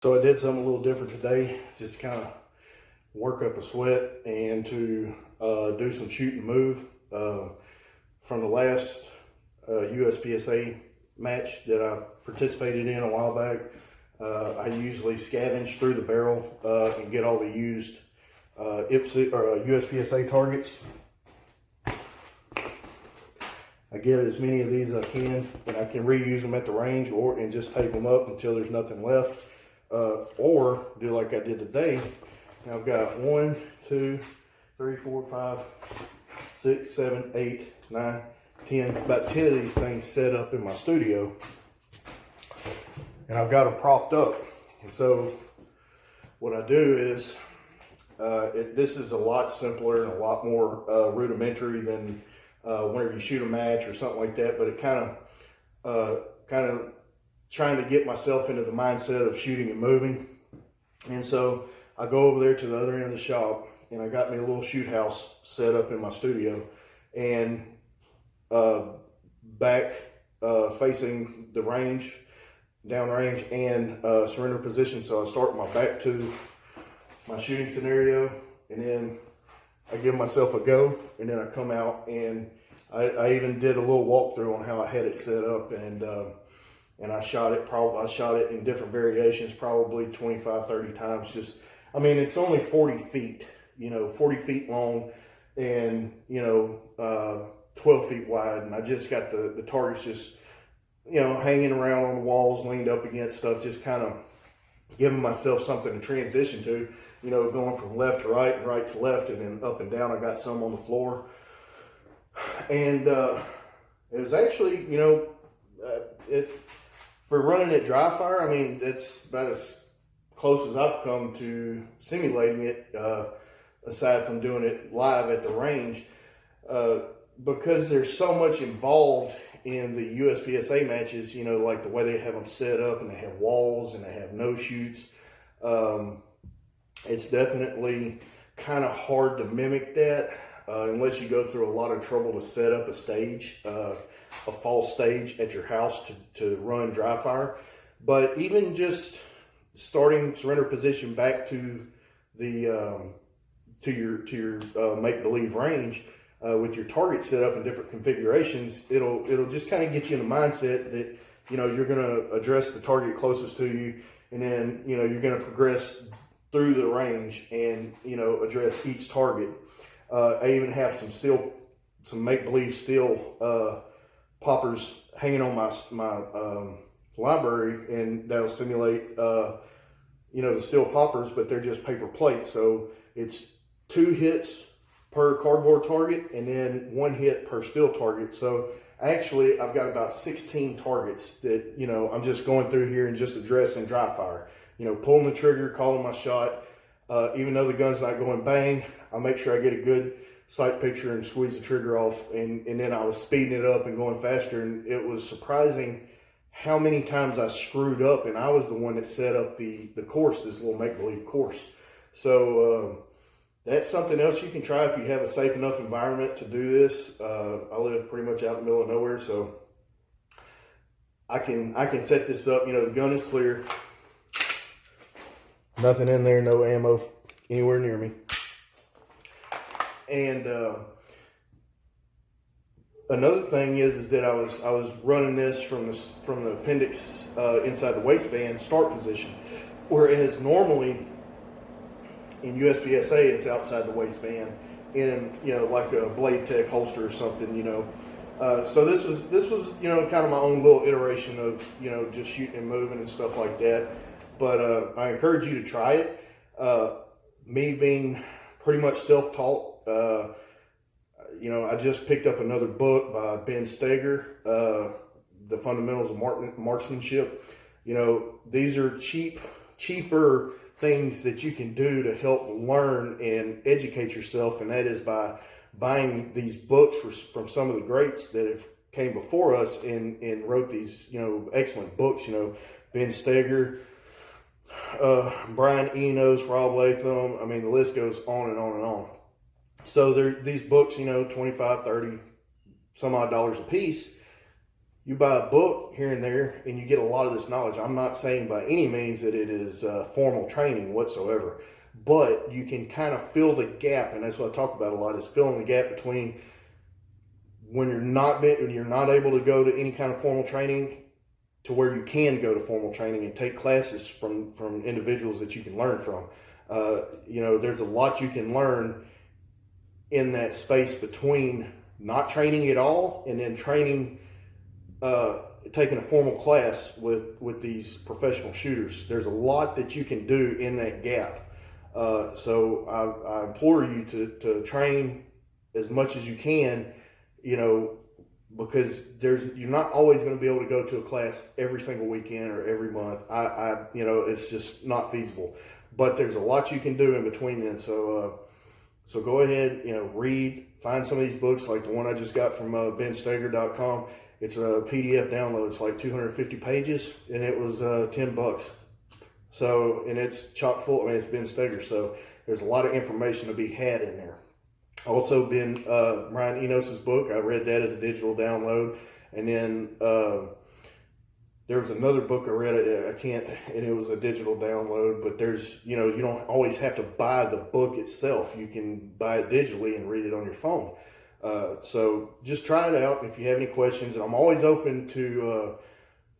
So I did something a little different today, just to kind of work up a sweat and to do some shoot and move. From the last uspsa match that I participated in a while back, I usually scavenge through the barrel and get all the used uspsa targets. I get as many of these as I can, and I can reuse them at the range and just tape them up until there's nothing left. Or do like I did today. Now I've got 1, 2, 3, 4, 5, 6, 7, 8, 9, 10, about 10 of these things set up in my studio. And I've got them propped up. And so what I do is, this is a lot simpler and a lot more rudimentary than whenever you shoot a match or something like that, but it kind of trying to get myself into the mindset of shooting and moving. And so I go over there to the other end of the shop and I got me a little shoot house set up in my studio, and back facing the range, downrange, and surrender position. So I start my back to my shooting scenario, and then I give myself a go, and then I come out, and I even did a little walkthrough on how I had it set up, and I shot it in different variations, probably 25, 30 times. I mean, it's only 40 feet, 40 feet long, and 12 feet wide, and I just got the targets just hanging around on the walls, leaned up against stuff, just kind of giving myself something to transition to, going from left to right and right to left, and then up and down. I got some on the floor, and it was actually, for running it dry fire, I mean, it's about as close as I've come to simulating it, aside from doing it live at the range, because there's so much involved in the uspsa matches, like the way they have them set up, and they have walls and they have no shoots. It's definitely kind of hard to mimic that unless you go through a lot of trouble to set up a stage, a false stage at your house to run dry fire. But even just starting surrender position back to the to your make-believe range, with your target set up in different configurations, it'll just kind of get you in the mindset that you're going to address the target closest to you, and then you're going to progress through the range and address each target. I even have some make-believe steel poppers hanging on my library, and that'll simulate the steel poppers, but they're just paper plates. So it's 2 hits per cardboard target, and then 1 hit per steel target. So actually I've got about 16 targets that I'm just going through here and just addressing dry fire. Pulling the trigger, calling my shot. Even though the gun's not going bang, I'll make sure I get a good sight picture and squeeze the trigger off, and then I was speeding it up and going faster, and it was surprising how many times I screwed up, and I was the one that set up the course, this little make-believe course. So that's something else you can try if you have a safe enough environment to do this. I live pretty much out in the middle of nowhere, so I can set this up. The gun is clear. Nothing in there, no ammo anywhere near me. And another thing is that I was running this from the appendix inside the waistband start position, whereas normally in uspsa it's outside the waistband in like a Blade Tech holster or something. So this was kind of my own little iteration of just shooting and moving and stuff like that. But I encourage you to try it. Me being pretty much self-taught, I just picked up another book by Ben Steger, The Fundamentals of Marksmanship. These are cheaper things that you can do to help learn and educate yourself, and that is by buying these books from some of the greats that have came before us and wrote these excellent books. Ben Steger, Brian Enos, Rob Latham. I mean, the list goes on and on and on. So these books, 25, 30 some odd dollars a piece, You buy a book here and there and you get a lot of this knowledge. I'm not saying by any means that it is formal training whatsoever, but you can kind of fill the gap, and that's what I talk about a lot, is filling the gap between when you're not able to go to any kind of formal training to where you can go to formal training and take classes from individuals that you can learn from. There's a lot you can learn in that space between not training at all and then training, taking a formal class with these professional shooters. There's a lot that you can do in that gap. So I implore you to train as much as you can, because you're not always going to be able to go to a class every single weekend or every month. It's just not feasible. But there's a lot you can do in between then. So go ahead, read, find some of these books like the one I just got from bensteger.com. It's a PDF download. It's like 250 pages, and it was $10. So, and it's chock full. It's Ben Steger. So there's a lot of information to be had in there. Also been Brian Enos's book. I read that as a digital download. And then there was another book I read, and it was a digital download, but there's, you don't always have to buy the book itself. You can buy it digitally and read it on your phone. So just try it out. And if you have any questions, and I'm always open to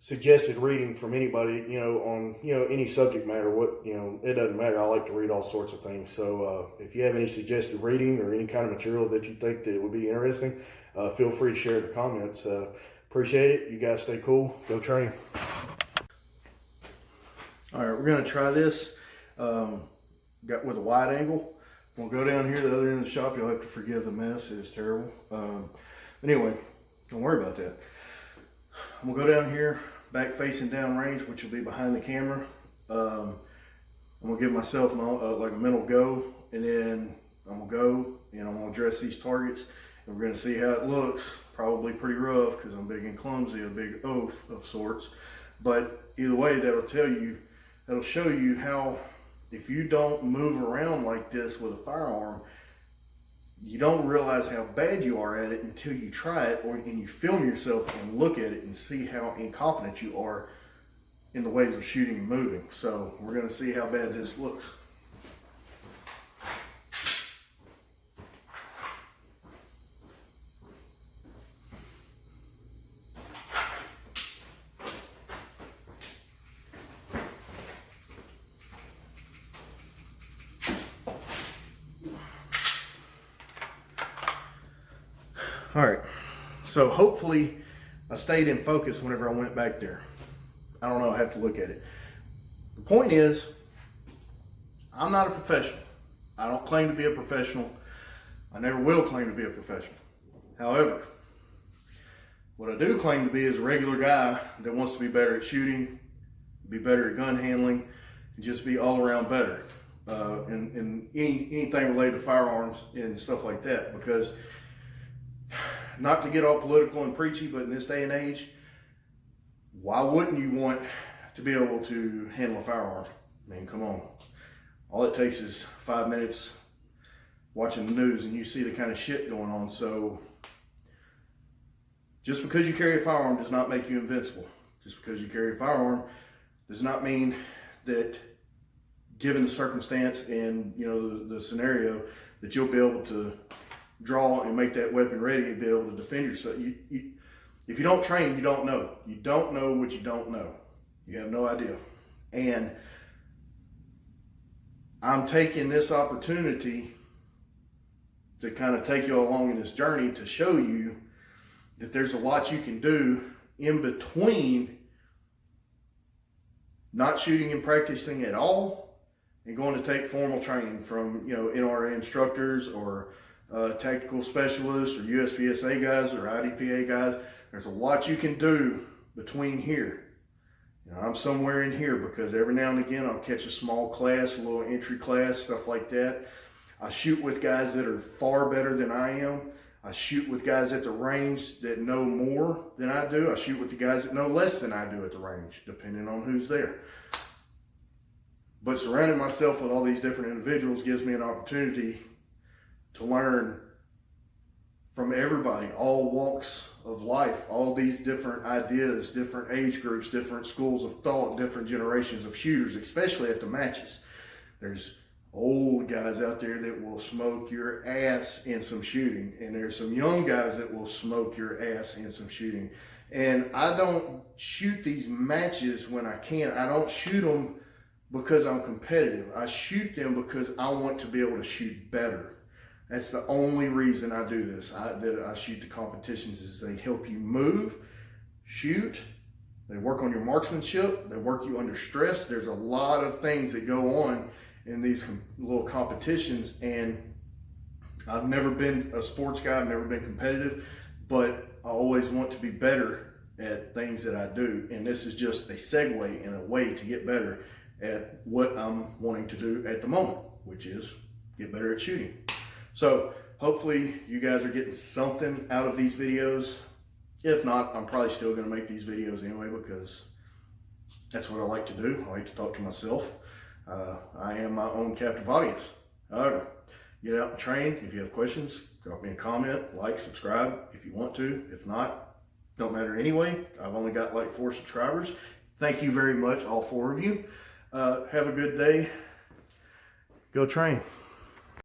suggested reading from anybody, on, any subject matter, it doesn't matter. I like to read all sorts of things. So if you have any suggested reading or any kind of material that you think that would be interesting, feel free to share in the comments. Appreciate it. You guys stay cool. Go train. All right, we're going to try this. Got with a wide angle. We'll go down here to the other end of the shop. You'll have to forgive the mess. It is terrible. Anyway, don't worry about that. I'm going to go down here, back facing down range, which will be behind the camera. I'm going to give myself like a mental go, and then I'm going to go, and I'm going to address these targets, and we're going to see how it looks. Probably pretty rough because I'm big and clumsy, a big oaf of sorts. But either way, that'll show you how, if you don't move around like this with a firearm, you don't realize how bad you are at it until you try it, and you film yourself and look at it and see how incompetent you are in the ways of shooting and moving. So we're going to see how bad this looks. All right, so hopefully I stayed in focus whenever I went back there. I don't know, I have to look at it. The point is, I'm not a professional. I don't claim to be a professional. I never will claim to be a professional. However, what I do claim to be is a regular guy that wants to be better at shooting, be better at gun handling, and just be all around better in anything related to firearms and stuff like that. Because, not to get all political and preachy, but in this day and age, why wouldn't you want to be able to handle a firearm? I mean, come on. All it takes is 5 minutes watching the news and you see the kind of shit going on. So just because you carry a firearm does not make you invincible. Just because you carry a firearm does not mean that, given the circumstance and the scenario, that you'll be able to draw and make that weapon ready and be able to defend yourself. If you don't train, you don't know. You don't know what you don't know. You have no idea. And I'm taking this opportunity to kind of take you along in this journey to show you that there's a lot you can do in between not shooting and practicing at all and going to take formal training from NRA instructors or tactical specialists or uspsa guys or IDPA guys. There's a lot you can do between here. I'm somewhere in here because every now and again I'll catch a small class, a little entry class, stuff like that. I shoot with guys that are far better than I am. I shoot with guys at the range that know more than I do. I shoot with the guys that know less than I do at the range, depending on who's there. But surrounding myself with all these different individuals gives me an opportunity to learn from everybody, all walks of life, all these different ideas, different age groups, different schools of thought, different generations of shooters, especially at the matches. There's old guys out there that will smoke your ass in some shooting, and there's some young guys that will smoke your ass in some shooting. And I don't shoot these matches when I can. I don't shoot them because I'm competitive. I shoot them because I want to be able to shoot better. That's the only reason I do this. That I shoot the competitions is they help you move, shoot. They work on your marksmanship. They work you under stress. There's a lot of things that go on in these little competitions, and I've never been a sports guy. I've never been competitive, but I always want to be better at things that I do. And this is just a segue and a way to get better at what I'm wanting to do at the moment, which is get better at shooting. So hopefully you guys are getting something out of these videos. If not, I'm probably still going to make these videos anyway, because that's what I like to do. I like to talk to myself. I am my own captive audience. However, get out and train. If you have questions, drop me a comment, like, subscribe if you want to. If not, don't matter anyway. I've only got like 4 subscribers. Thank you very much, all 4 of you. Have a good day. Go train.